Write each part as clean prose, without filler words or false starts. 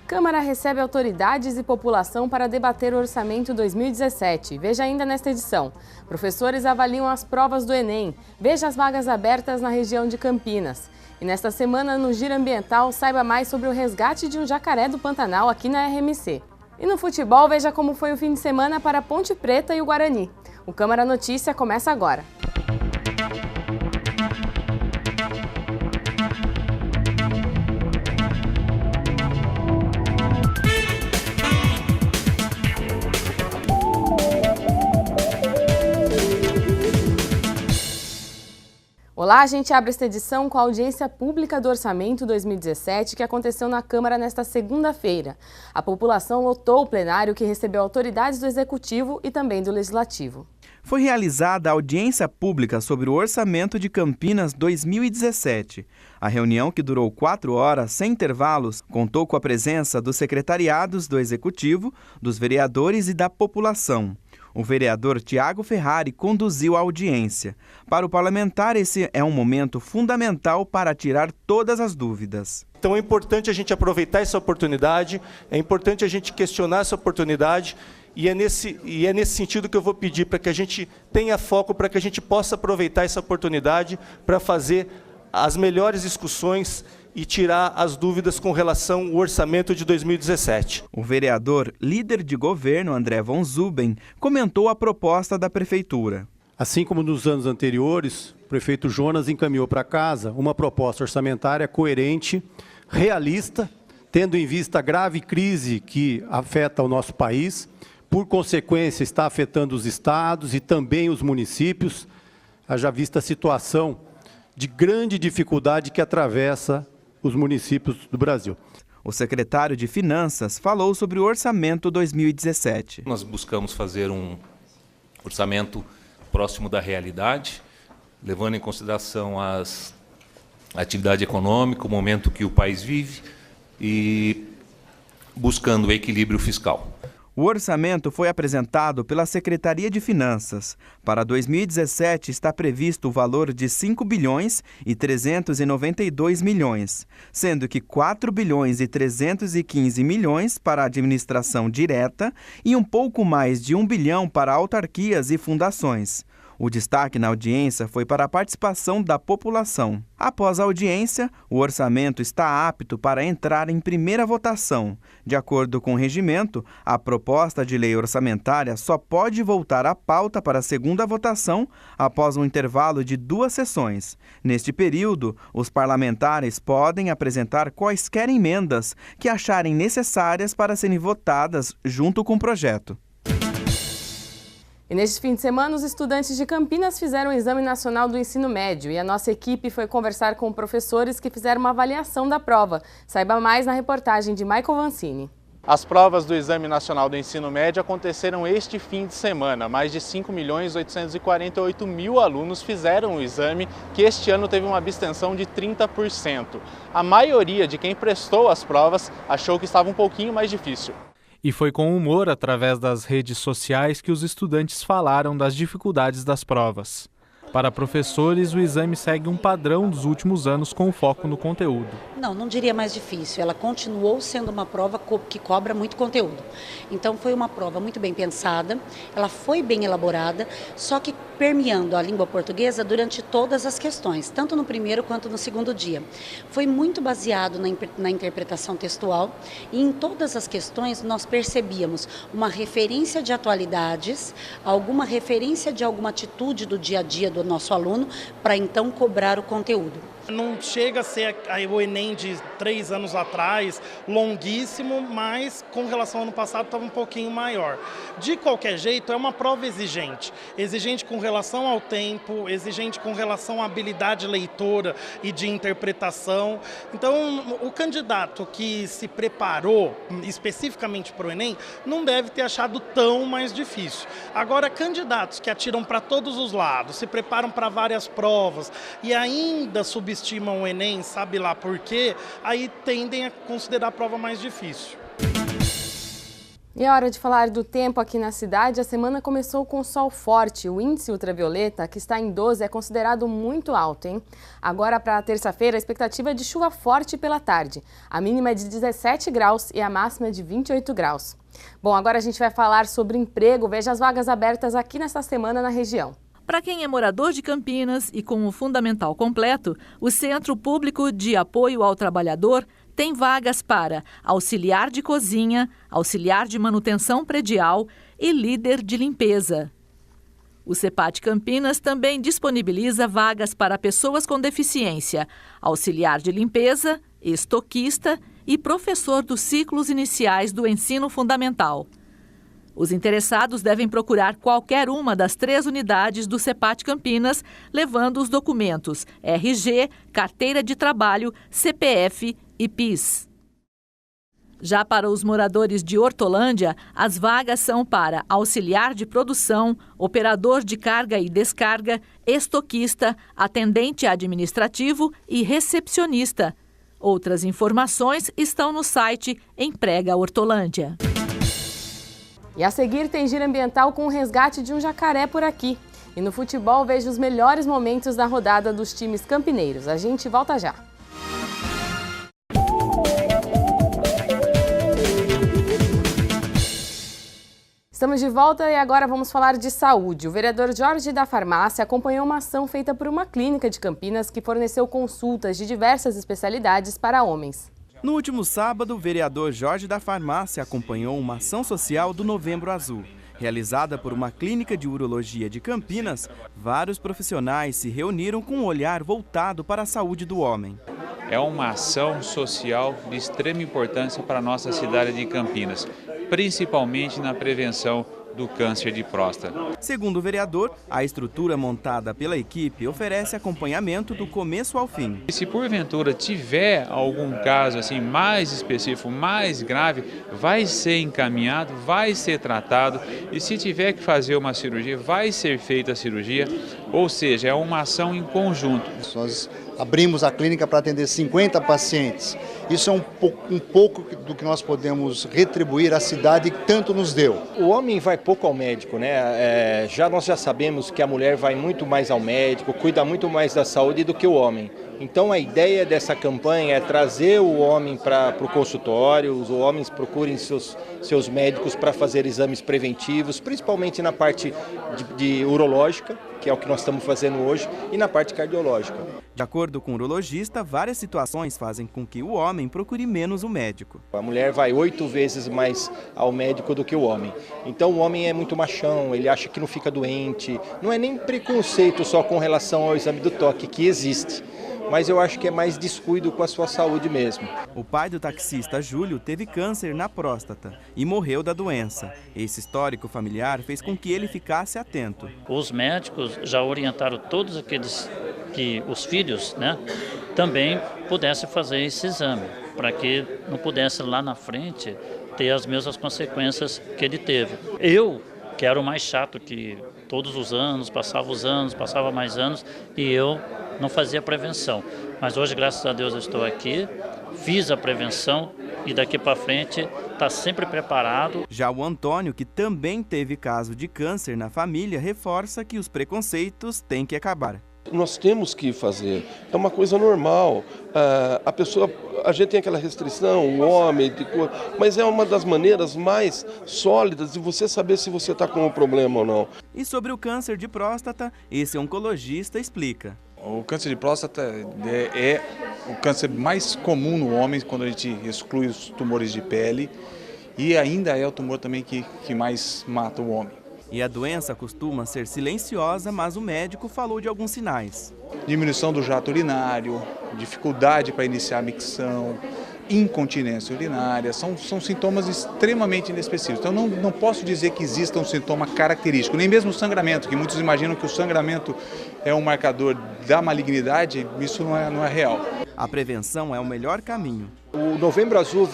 Câmara recebe autoridades e população para debater o Orçamento 2017. Veja ainda nesta edição. Professores avaliam as provas do Enem. Veja as vagas abertas na região de Campinas. E nesta semana, no Giro Ambiental, saiba mais sobre o resgate de um jacaré do Pantanal aqui na RMC. E no futebol, veja como foi o fim de semana para a Ponte Preta e o Guarani. O Câmara Notícia começa agora. Olá, a gente abre esta edição com a audiência pública do Orçamento 2017 que aconteceu na Câmara nesta segunda-feira. A população lotou o plenário que recebeu autoridades do Executivo e também do Legislativo. Foi realizada a audiência pública sobre o Orçamento de Campinas 2017. A reunião, que durou 4 horas, sem intervalos, contou com a presença dos secretariados do Executivo, dos vereadores e da população. O vereador Tiago Ferrari conduziu a audiência. Para o parlamentar, esse é um momento fundamental para tirar todas as dúvidas. Então é importante a gente aproveitar essa oportunidade, é importante a gente questionar essa oportunidade e é nesse sentido que eu vou pedir para que a gente tenha foco, para que a gente possa aproveitar essa oportunidade para fazer as melhores discussões e tirar as dúvidas com relação ao orçamento de 2017. O vereador, líder de governo, André Von Zuben, comentou a proposta da Prefeitura. Assim como nos anos anteriores, o prefeito Jonas encaminhou para casa uma proposta orçamentária coerente, realista, tendo em vista a grave crise que afeta o nosso país, por consequência está afetando os estados e também os municípios, haja vista a situação de grande dificuldade que atravessa os municípios do Brasil. O secretário de Finanças falou sobre o Orçamento 2017. Nós buscamos fazer um orçamento próximo da realidade, levando em consideração a atividade econômica, o momento que o país vive e buscando o equilíbrio fiscal. O orçamento foi apresentado pela Secretaria de Finanças. Para 2017 está previsto o valor de 5 bilhões e 392 milhões, sendo que 4 bilhões e 315 milhões para a administração direta e um pouco mais de 1 bilhão para autarquias e fundações. O destaque na audiência foi para a participação da população. Após a audiência, o orçamento está apto para entrar em primeira votação. De acordo com o regimento, a proposta de lei orçamentária só pode voltar à pauta para a segunda votação após um intervalo de 2 sessões. Neste período, os parlamentares podem apresentar quaisquer emendas que acharem necessárias para serem votadas junto com o projeto. E neste fim de semana, os estudantes de Campinas fizeram o Exame Nacional do Ensino Médio e a nossa equipe foi conversar com professores que fizeram uma avaliação da prova. Saiba mais na reportagem de Michael Vancini. As provas do Exame Nacional do Ensino Médio aconteceram este fim de semana. Mais de 5.848.000 alunos fizeram o exame, que este ano teve uma abstenção de 30%. A maioria de quem prestou as provas achou que estava um pouquinho mais difícil. E foi com humor, através das redes sociais, que os estudantes falaram das dificuldades das provas. Para professores, o exame segue um padrão dos últimos anos com foco no conteúdo. Não diria mais difícil. Ela continuou sendo uma prova que cobra muito conteúdo. Então foi uma prova muito bem pensada, ela foi bem elaborada, só que permeando a língua portuguesa durante todas as questões, tanto no primeiro quanto no segundo dia. Foi muito baseado na interpretação textual e em todas as questões nós percebíamos uma referência de atualidades, alguma referência de alguma atitude do dia a dia do nosso aluno, para então cobrar o conteúdo. Não chega a ser o Enem de 3 anos atrás, longuíssimo, mas com relação ao ano passado estava um pouquinho maior. De qualquer jeito, é uma prova exigente. Exigente com relação ao tempo, exigente com relação à habilidade leitora e de interpretação. Então, o candidato que se preparou especificamente para o Enem não deve ter achado tão mais difícil. Agora, candidatos que atiram para todos os lados, se preparam para várias provas e ainda subestimam o Enem, sabe lá por quê, aí tendem a considerar a prova mais difícil. E é hora de falar do tempo aqui na cidade. A semana começou com sol forte. O índice ultravioleta, que está em 12, é considerado muito alto, hein? Agora, para terça-feira, a expectativa é de chuva forte pela tarde. A mínima é de 17 graus e a máxima é de 28 graus. Bom, agora a gente vai falar sobre emprego. Veja as vagas abertas aqui nesta semana na região. Para quem é morador de Campinas e com o fundamental completo, o Centro Público de Apoio ao Trabalhador tem vagas para auxiliar de cozinha, auxiliar de manutenção predial e líder de limpeza. O CEPAT Campinas também disponibiliza vagas para pessoas com deficiência, auxiliar de limpeza, estoquista e professor dos ciclos iniciais do ensino fundamental. Os interessados devem procurar qualquer uma das 3 unidades do CEPAT Campinas, levando os documentos RG, carteira de trabalho, CPF e PIS. Já para os moradores de Hortolândia, as vagas são para auxiliar de produção, operador de carga e descarga, estoquista, atendente administrativo e recepcionista. Outras informações estão no site Emprega Hortolândia. E a seguir tem giro ambiental com o resgate de um jacaré por aqui. E no futebol vejo os melhores momentos da rodada dos times campineiros. A gente volta já. Estamos de volta e agora vamos falar de saúde. O vereador Jorge da Farmácia acompanhou uma ação feita por uma clínica de Campinas que forneceu consultas de diversas especialidades para homens. No último sábado, o vereador Jorge da Farmácia acompanhou uma ação social do Novembro Azul. Realizada por uma clínica de urologia de Campinas, vários profissionais se reuniram com um olhar voltado para a saúde do homem. É uma ação social de extrema importância para a nossa cidade de Campinas, principalmente na prevenção do câncer de próstata. Segundo o vereador, a estrutura montada pela equipe oferece acompanhamento do começo ao fim. E se porventura tiver algum caso assim mais específico, mais grave, vai ser encaminhado, vai ser tratado, e se tiver que fazer uma cirurgia, vai ser feita a cirurgia, ou seja, é uma ação em conjunto. Nós abrimos a clínica para atender 50 pacientes. Isso é um pouco do que nós podemos retribuir à cidade que tanto nos deu. O homem vai pouco ao médico, né? Nós já sabemos que a mulher vai muito mais ao médico, cuida muito mais da saúde do que o homem. Então a ideia dessa campanha é trazer o homem para o consultório, os homens procurem seus médicos para fazer exames preventivos, principalmente na parte de urológica, que é o que nós estamos fazendo hoje, e na parte cardiológica. De acordo com o urologista, várias situações fazem com que o homem procure menos o médico. A mulher vai 8 vezes mais ao médico do que o homem. Então o homem é muito machão, ele acha que não fica doente. Não é nem preconceito só com relação ao exame do toque, que existe. Mas eu acho que é mais descuido com a sua saúde mesmo. O pai do taxista Júlio teve câncer na próstata e morreu da doença. Esse histórico familiar fez com que ele ficasse atento. Os médicos já orientaram todos aqueles que os filhos, né, também pudessem fazer esse exame, para que não pudesse lá na frente ter as mesmas consequências que ele teve. Eu, que era o mais chato, que todos os anos, passava mais anos, e eu não fazia prevenção. Mas hoje, graças a Deus, eu estou aqui, fiz a prevenção e daqui para frente está sempre preparado. Já o Antônio, que também teve caso de câncer na família, reforça que os preconceitos têm que acabar. Nós temos que fazer, é uma coisa normal, a gente tem aquela restrição, o homem, mas é uma das maneiras mais sólidas de você saber se você está com um problema ou não. E sobre o câncer de próstata, esse oncologista explica. O câncer de próstata é o câncer mais comum no homem quando a gente exclui os tumores de pele, e ainda é o tumor também que mais mata o homem. E a doença costuma ser silenciosa, mas o médico falou de alguns sinais. Diminuição do jato urinário, dificuldade para iniciar a micção, incontinência urinária, são sintomas extremamente inespecíficos. Então não posso dizer que exista um sintoma característico, nem mesmo o sangramento, que muitos imaginam que o sangramento é um marcador da malignidade, isso não é real. A prevenção é o melhor caminho. O Novembro Azul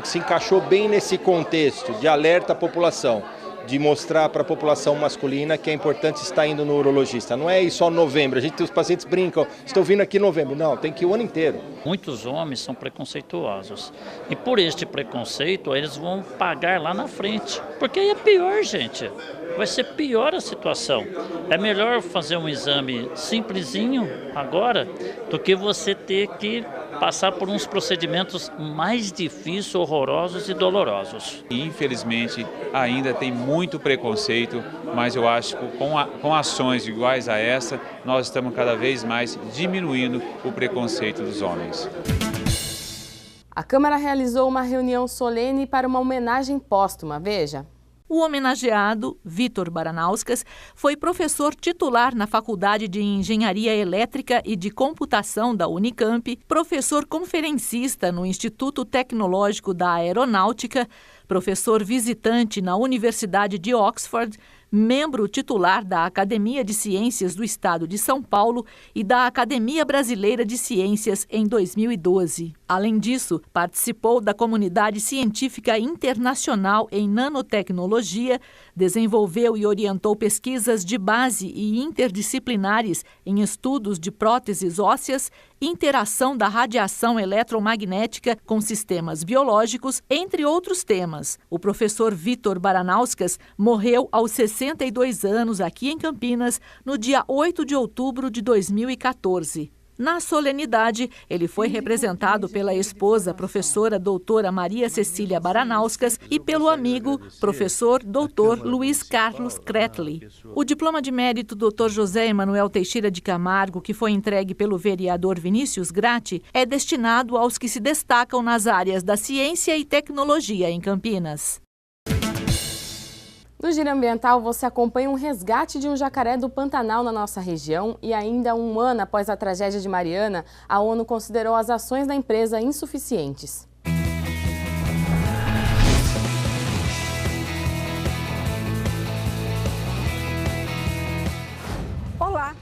se encaixou bem nesse contexto de alerta à população, de mostrar para a população masculina que é importante estar indo no urologista. Não é ir só em novembro, os pacientes brincam, estou vindo aqui em novembro. Não, tem que ir o ano inteiro. Muitos homens são preconceituosos e por este preconceito eles vão pagar lá na frente, porque aí é pior, gente. Vai ser pior a situação. É melhor fazer um exame simplesinho agora do que você ter que passar por uns procedimentos mais difíceis, horrorosos e dolorosos. Infelizmente, ainda tem muito preconceito, mas eu acho que com ações iguais a essa, nós estamos cada vez mais diminuindo o preconceito dos homens. A Câmara realizou uma reunião solene para uma homenagem póstuma. Veja. O homenageado, Vítor Baranauskas, foi professor titular na Faculdade de Engenharia Elétrica e de Computação da Unicamp, professor conferencista no Instituto Tecnológico da Aeronáutica, professor visitante na Universidade de Oxford, membro titular da Academia de Ciências do Estado de São Paulo e da Academia Brasileira de Ciências em 2012. Além disso, participou da comunidade científica internacional em nanotecnologia, desenvolveu e orientou pesquisas de base e interdisciplinares em estudos de próteses ósseas, interação da radiação eletromagnética com sistemas biológicos, entre outros temas. O professor Vítor Baranauskas morreu aos 62 anos aqui em Campinas, no dia 8 de outubro de 2014. Na solenidade, ele foi representado pela esposa, professora doutora Maria Cecília Baranauskas, e pelo amigo, professor doutor Luiz Carlos Kretli. O diploma de mérito Dr. José Emanuel Teixeira de Camargo, que foi entregue pelo vereador Vinícius Gratti, é destinado aos que se destacam nas áreas da ciência e tecnologia em Campinas. No Giro Ambiental, você acompanha um resgate de um jacaré do Pantanal na nossa região e ainda um ano após a tragédia de Mariana, a ONU considerou as ações da empresa insuficientes. Olá!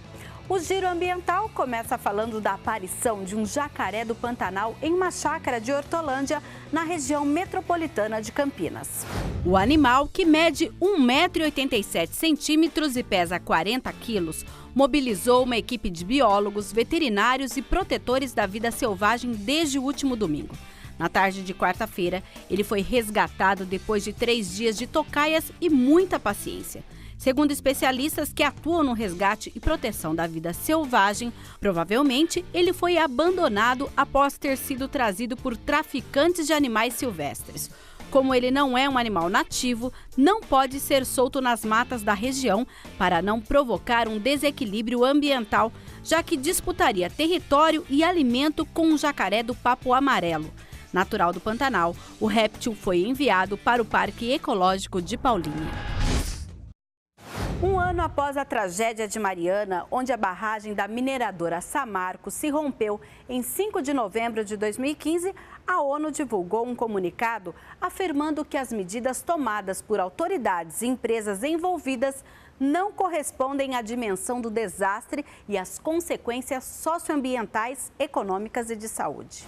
O Giro Ambiental começa falando da aparição de um jacaré do Pantanal em uma chácara de Hortolândia, na região metropolitana de Campinas. O animal, que mede 1,87 m e pesa 40 quilos, mobilizou uma equipe de biólogos, veterinários e protetores da vida selvagem desde o último domingo. Na tarde de quarta-feira, ele foi resgatado depois de 3 dias de tocaias e muita paciência. Segundo especialistas que atuam no resgate e proteção da vida selvagem, provavelmente ele foi abandonado após ter sido trazido por traficantes de animais silvestres. Como ele não é um animal nativo, não pode ser solto nas matas da região para não provocar um desequilíbrio ambiental, já que disputaria território e alimento com o jacaré do papo amarelo. Natural do Pantanal, o réptil foi enviado para o Parque Ecológico de Paulínia. Um ano após a tragédia de Mariana, onde a barragem da mineradora Samarco se rompeu em 5 de novembro de 2015, a ONU divulgou um comunicado afirmando que as medidas tomadas por autoridades e empresas envolvidas não correspondem à dimensão do desastre e às consequências socioambientais, econômicas e de saúde.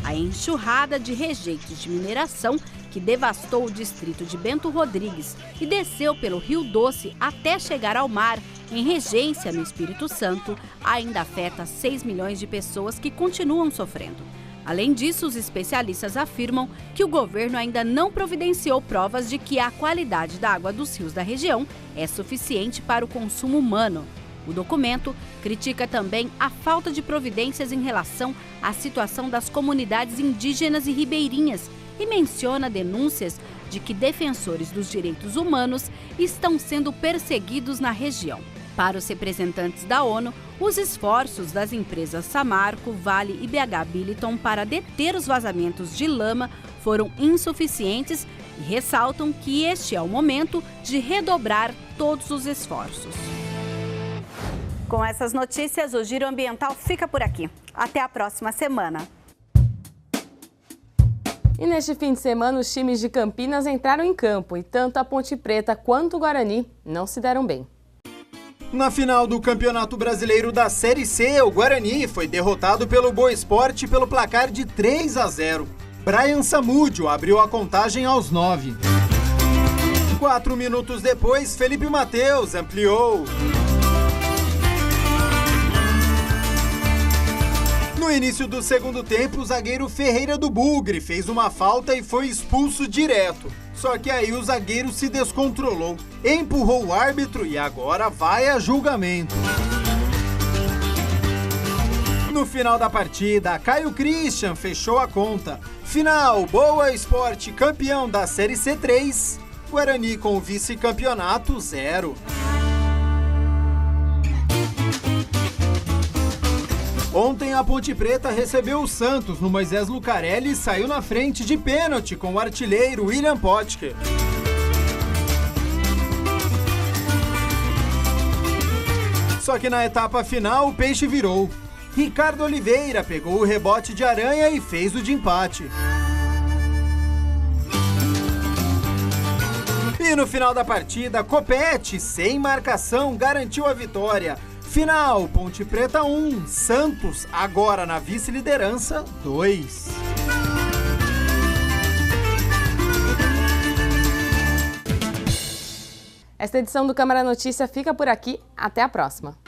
A enxurrada de rejeitos de mineração que devastou o distrito de Bento Rodrigues e desceu pelo Rio Doce até chegar ao mar, em Regência, no Espírito Santo, ainda afeta 6 milhões de pessoas que continuam sofrendo. Além disso, os especialistas afirmam que o governo ainda não providenciou provas de que a qualidade da água dos rios da região é suficiente para o consumo humano. O documento critica também a falta de providências em relação à situação das comunidades indígenas e ribeirinhas e menciona denúncias de que defensores dos direitos humanos estão sendo perseguidos na região. Para os representantes da ONU, os esforços das empresas Samarco, Vale e BH Billiton para deter os vazamentos de lama foram insuficientes e ressaltam que este é o momento de redobrar todos os esforços. Com essas notícias, o Giro Ambiental fica por aqui. Até a próxima semana. E neste fim de semana, os times de Campinas entraram em campo e tanto a Ponte Preta quanto o Guarani não se deram bem. Na final do Campeonato Brasileiro da Série C, o Guarani foi derrotado pelo Boa Esporte pelo placar de 3-0. Brian Samúdio abriu a contagem aos 9. 4 minutos depois, Felipe Mateus ampliou. No início do segundo tempo, o zagueiro Ferreira do Bugre fez uma falta e foi expulso direto. Só que aí o zagueiro se descontrolou, empurrou o árbitro e agora vai a julgamento. No final da partida, Caio Christian fechou a conta. Final, Boa Esporte campeão da Série C3, Guarani com o vice-campeonato 0. Ontem a Ponte Preta recebeu o Santos no Moisés Lucarelli e saiu na frente de pênalti com o artilheiro William Potker. Só que na etapa final o peixe virou. Ricardo Oliveira pegou o rebote de Aranha e fez o de empate. E no final da partida, Copete, sem marcação, garantiu a vitória. Final, Ponte Preta 1, Santos, agora na vice-liderança, 2. Esta edição do Câmara Notícia fica por aqui. Até a próxima.